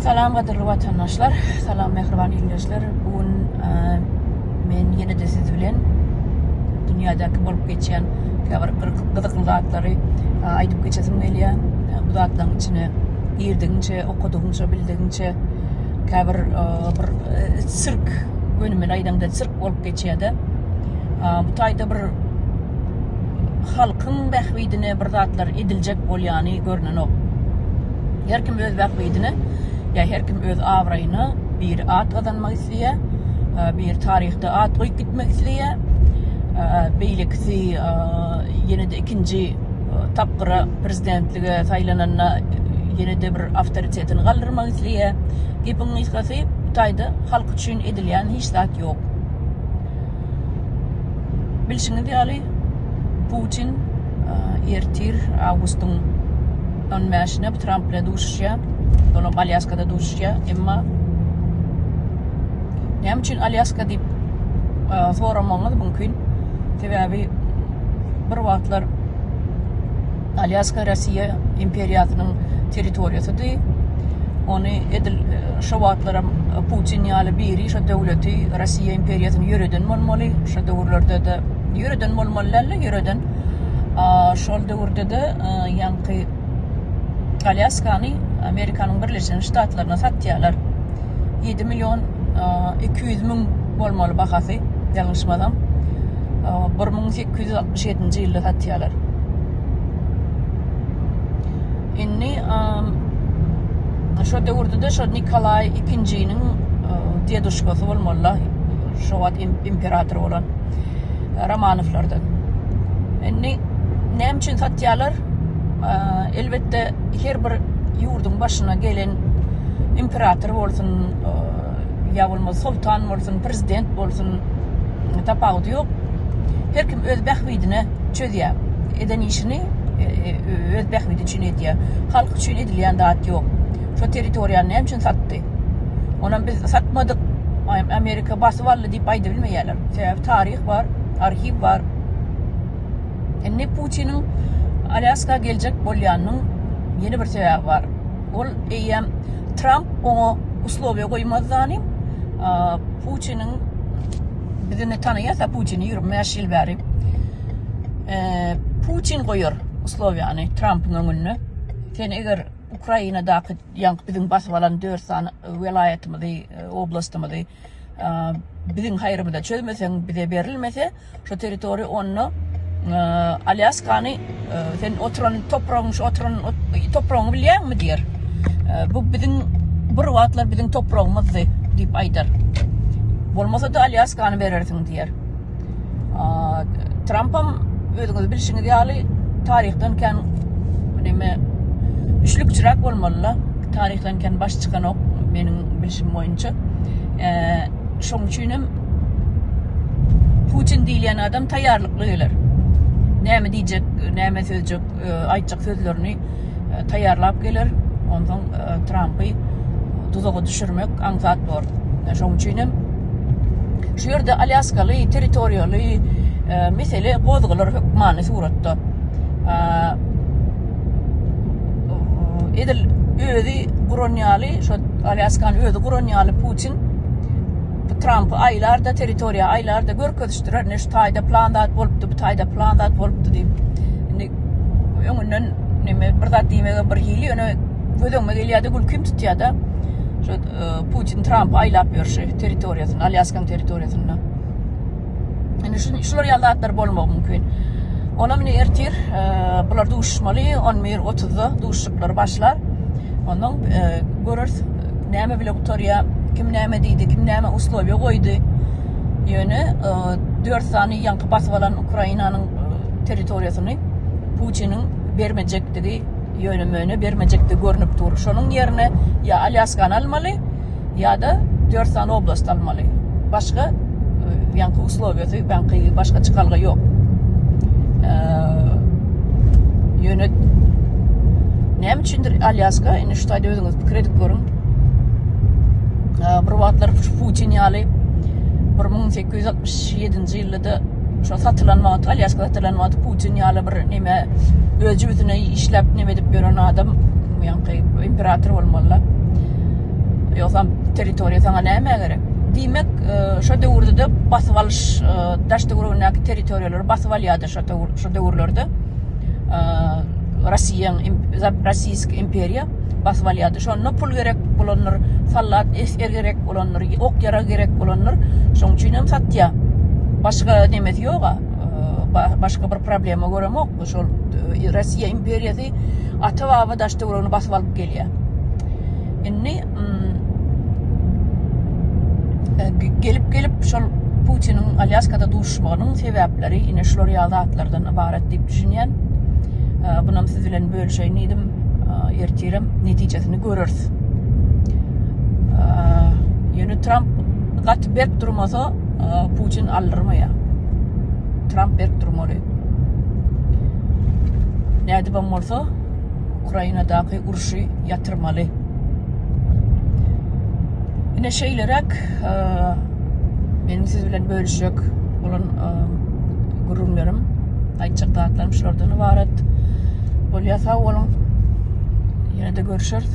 Salam qadirli vatandaşlar, salam mehriban dinleyiciler. Bugün men yine de siz bilen dünyadaki bolup geçen kızıklı zatları aytıp geçesim gelýär. Bu zatlaryň içine girdiňçe, okudyňça, bildiňçe bir sirk günümen aýdanda sirk bolup geçýär. Bu taýda bir halkyň bähwidine bir zatlar ediljek bolýany görnen ok. Her kim öz bähwidine ya her kim öz awraýyna bir at kazanmak isleýär, bir tarihde at goýup gitmek isleýär. Beýlekisi ýene de ikinji tapgyra prezidentlige saýlanana ýene de bir awtoritetini galdyrmak isleýär. Gepiň ysgasy taýda halk üçin edilýän hiç zat ýok. Bilşiňiz ýaly Putin ertir awgustyň 15-ine Trump bilen duşuşýar. Onu Alyaska'da duşuşya emma näme üçin Alyaska diýip soramaňyz mümkin. Sebäbi bir wagtlar Alyaska Rossiýa imperiýasynyň territoriýasydy. Ony edil şu wagtlara Putin ýaly biri şu döwleti Rossiýa imperiýasyny ýöreden bolmaly. Şu döwürlerde de ýöreden bolmalylar, ýöreden şol döwürde de ýanky Alyaskany Amerikanyň Birleşen Ştatlaryna satýarlar. 7 milyon 200 000 bolmaly bahasy, ýalňyşmasam. 1867-nji ýylda satýarlar. Inni şu döwürde de şu Nikolay II-niň deduşkasy bolmaly. Şu wagt imperator bolan Romanovlardan. Inni näme üçin satýarlar? Elbette her bir yurdun başına gelen imperator bolsun, ya bolmasa sultan bolsun, prezident bolsun, tapawdy ýok. Her kim öz bähwidine çözýär. Eden işini öz bähwidi üçin edýär. Halk üçin edilýän zat ýok. Şu territoriýany näme üçin satdy? Onu biz satmadyk. Amerika basyp aldy diýip aýda bilmeýärler. Sebäbi tarih bar, arxiv bar. Enne Putin'in Alyaska gelecek bolýanyň yeni bir sebäbi bar. Ol eýem Trump onu uslowiýa goýmazany. Putin'in bizini tanıýasa Putin'i 25 ýyl bäri. Putin goýar uslowiýany Trump'yň öňüne. Sen eger Ukrainadaky ýanky biziň basyp alan 4 sany welaýetimizi, oblastymyzy biziň haýrymyza çözmeseň, bize berilmese, şu territoriýa onu Alyaskany sen oturan toprağını bilýärmi diýer. Bu biziň bir wagtlar biziň toprağymyzdy diýip aýdar. Bolmasa da Alyaskany berersiň diýer. Trump'am özüňiz bilşiňiz ýaly tarihden kan näme üçlükçirak bolmaly. Tarihden kan baş çykan ok meniň bilşim boýunça. Şoň üçin Putin diýilen adam taýýarlykly geler. Näme diýjek, näme söýjek, aýtjak sözlerini taýýarlap gelir. Ondan Trump'y tuzaga düşürmek aňsat bor. Şoň üçin şu ýerde Alyaskaly territoriýaly mesele gozgular hökmany suratda. Edil özü guronýaly, şu Alyaskany özü guronýaly Putin Trump aylarda territoriýa aylarda görkezişdirer. Ne şu taýda plandat bolupdy, bu taýda plandat bolupdy diýip. Indi öňünden neme bir zat diýmege bir hili öňe gödöňme gelýärdi, gül kim tutýar da. Şu Putin Trump aylap ýörşi territoriýasyny, Alyaskanyň territoriýasyny. Indi şular ýaldatlar bolmak mümkin. Ona meni ertir bular duşmaly, 11:30-da duşluklar başlar. Ondan görür näme bile gutarýa, kim näme diýdi, kim näme uslowiýa goýdy. Ýöne 4 sany ýanky basyp alan Ukrainanyň territoriýasyny Putin'in bermejekdigi ýönemine bermejekdi görünüp dur. Şonuň ýerine ya Alyaskany almaly, ya da 4 sany oblast almaly. Başga ýanky uslowiýasy, başga çykalgy ýok. Ýöne näme üçindir Alyaska, indi şu taýda özüňiz pikir edip görüň. Bir wagtlar Putin ýaly 1867-nji ýylda şu satylan wagt Alyaska satylan wagt Putin ýaly bir näme özü üzüne işläp näme edip beren adam ýanky imperator bolmaly. Yoksam territoriýa sana näme gerek? Diýmek, şo döwürde de basyp alyş daş döwründäki territoriýalary basyp alýardy şo döwürlerde. Rossiýsk imperiýa basyp alýardy. Şonu pul gerek bolanlar, sallat eser gerek bolanlar, ok yara gerek bolanlar, şoň üçin hem satýar. Başga nemet ýok. Başka bir problema göremok. Şol Rossiýa imperiýasy ata-baba daş döwrüni basyp alyp gelýär. Indi gelip şol Putinin Alyaskada duşmagynyň sebäpleri ine şol ýazatlardan ibaret diýip düşünýän. Bunam siz bilen bölüşeýin edim. Ertirem netijesini görürüz. Ýöne Trump gat berip durmasa Putin aldyrmaýar. Trump berip durmaly. Näde bolsa Ukrainadaky uruşy ýatyrmaly. Ine şeýlerek benim siz bilen bölüşjek bolan gurulmalarym, aýtjak dağıtlarym şolardan ibaret. Bolýa sag bolun. Ýene-de görüşürüz.